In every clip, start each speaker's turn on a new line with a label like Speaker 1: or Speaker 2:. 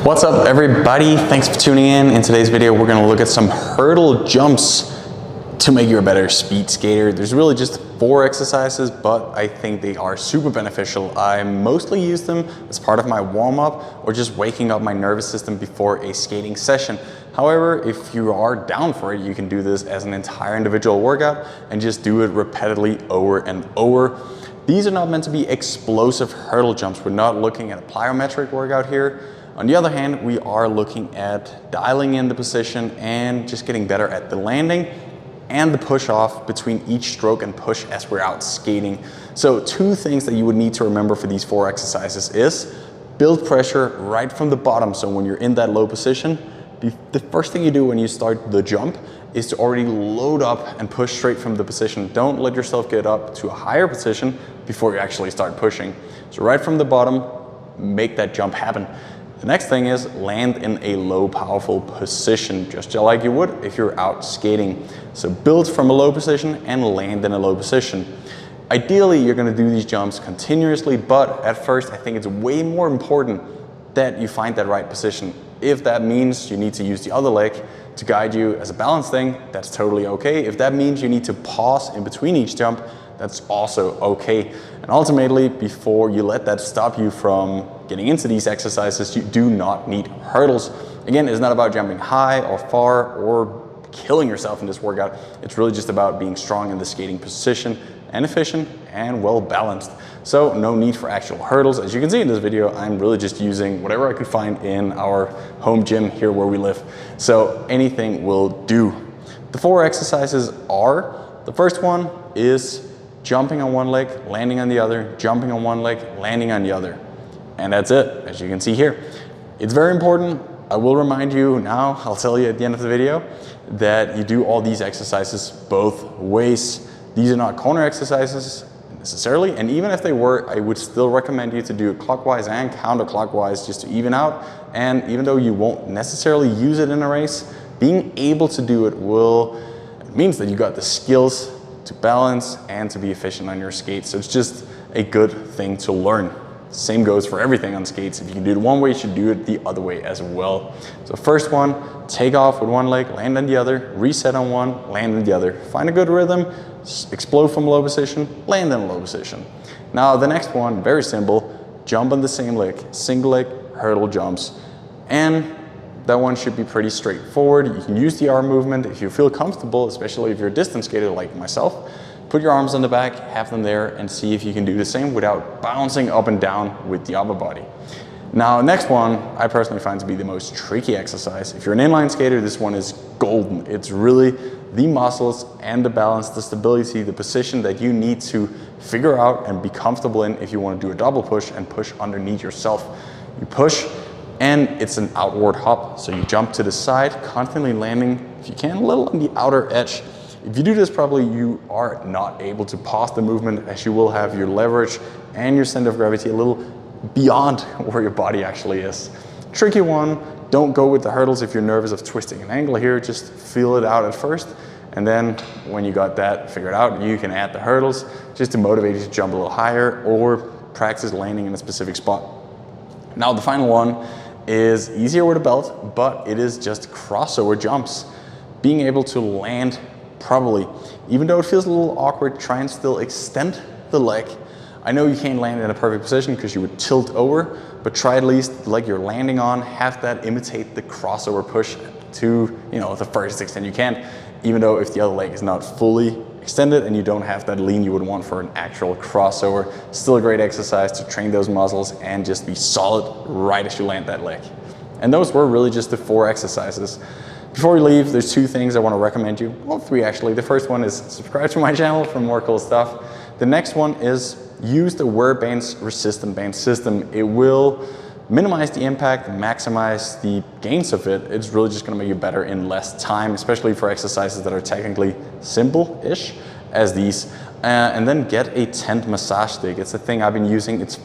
Speaker 1: What's up everybody? Thanks for tuning in. In today's video, we're gonna look at some hurdle jumps to make you a better speed skater. There's really just 4 exercises, but I think they are super beneficial. I mostly use them as part of my warm-up or just waking up my nervous system before a skating session. However, if you are down for it, you can do this as an entire individual workout and just do it repeatedly over and over. These are not meant to be explosive hurdle jumps. We're not looking at a plyometric workout here. On the other hand, we are looking at dialing in the position and just getting better at the landing and the push off between each stroke and push as we're out skating. So 2 things that you would need to remember for these 4 exercises is build pressure right from the bottom. So when you're in that low position, the first thing you do when you start the jump is to already load up and push straight from the position. Don't let yourself get up to a higher position before you actually start pushing. So right from the bottom, make that jump happen. The next thing is land in a low, powerful position, just like you would if you're out skating. So build from a low position and land in a low position. Ideally, you're gonna do these jumps continuously, but at first, I think it's way more important that you find that right position. If that means you need to use the other leg to guide you as a balance thing, that's totally okay. If that means you need to pause in between each jump, that's also okay. And ultimately, before you let that stop you from getting into these exercises, you do not need hurdles. Again, it's not about jumping high or far or killing yourself in this workout. It's really just about being strong in the skating position and efficient and well balanced. So no need for actual hurdles. As you can see in this video, I'm really just using whatever I could find in our home gym here where we live. So anything will do. The 4 exercises are, the first one is jumping on one leg, landing on the other, jumping on one leg, landing on the other. And that's it, as you can see here. It's very important. I will remind you now, I'll tell you at the end of the video, that you do all these exercises both ways. These are not corner exercises necessarily, and even if they were, I would still recommend you to do it clockwise and counterclockwise just to even out. And even though you won't necessarily use it in a race, being able to do it means that you got the skills to balance and to be efficient on your skates. So it's just a good thing to learn. Same goes for everything on skates. If you can do it one way, you should do it the other way as well. So first one, take off with one leg, land on the other, reset on one, land on the other. Find a good rhythm, explode from a low position, land in a low position. Now the next one, very simple, jump on the same leg, single leg hurdle jumps. And that one should be pretty straightforward. You can use the arm movement if you feel comfortable, especially if you're a distance skater like myself. Put your arms on the back, have them there, and see if you can do the same without bouncing up and down with the upper body. Now, next one, I personally find to be the most tricky exercise. If you're an inline skater, this one is golden. It's really the muscles and the balance, the stability, the position that you need to figure out and be comfortable in if you want to do a double push and push underneath yourself. You push, and it's an outward hop. So you jump to the side, constantly landing, if you can, a little on the outer edge. If you do this properly, you are not able to pause the movement, as you will have your leverage and your center of gravity a little beyond where your body actually is. Tricky one, don't go with the hurdles if you're nervous of twisting an angle here, just feel it out at first. And then when you got that figured out, you can add the hurdles just to motivate you to jump a little higher or practice landing in a specific spot. Now the final one is easier with a belt, but it is just crossover jumps. Being able to land properly. Even though it feels a little awkward, try and still extend the leg. I know you can't land in a perfect position because you would tilt over, but try at least the leg you're landing on, have that imitate the crossover push to, the furthest extent you can, even though if the other leg is not fully extended and you don't have that lean you would want for an actual crossover. Still a great exercise to train those muscles and just be solid right as you land that leg. And those were really just the 4 exercises. Before we leave, there's 2 things I want to recommend you. Well, 3 actually. The first one is subscribe to my channel for more cool stuff. The next one is use the wear bands resistant band system. It will minimize the impact, maximize the gains of it. It's really just going to make you better in less time, especially for exercises that are technically simple-ish as these. And then get a tent massage stick. It's a thing I've been using. It's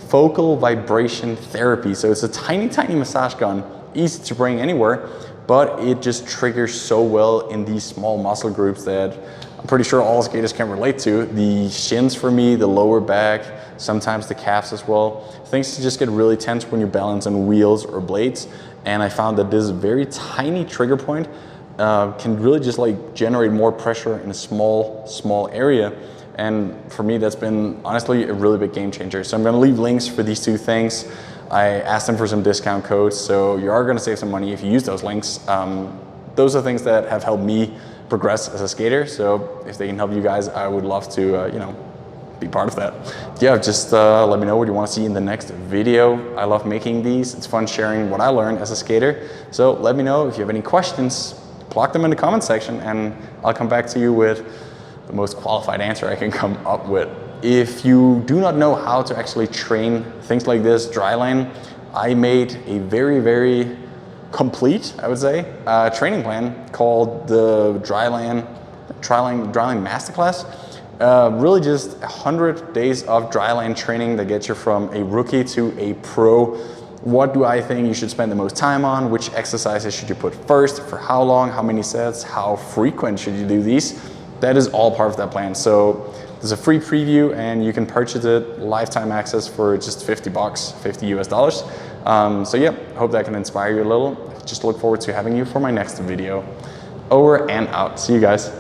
Speaker 1: focal vibration therapy. So it's a tiny, tiny massage gun, easy to bring anywhere, but it just triggers so well in these small muscle groups that I'm pretty sure all skaters can relate to. The shins for me, the lower back, sometimes the calves as well. Things just get really tense when you balance on wheels or blades. And I found that this very tiny trigger point can really just like generate more pressure in a small area. And for me, that's been honestly a really big game changer. So I'm gonna leave links for these two things. I asked them for some discount codes, so you are gonna save some money if you use those links. Those are things that have helped me progress as a skater. So if they can help you guys, I would love to, you know, be part of that. Yeah, just let me know what you want to see in the next video. I love making these. It's fun sharing what I learned as a skater. So let me know if you have any questions, block them in the comment section and I'll come back to you with the most qualified answer I can come up with. If you do not know how to actually train things like this, dryland, I made a very complete, I would say, training plan called the Dryland Masterclass. Really just 100 days of dryland training that gets you from a rookie to a pro. What do I think you should spend the most time on? Which exercises should you put first? For how long? How many sets? How frequent should you do these? That is all part of that plan. So there's a free preview and you can purchase it, lifetime access for just $50, $50 US. So yeah, I hope that can inspire you a little. Just look forward to having you for my next video. Over and out. See you guys.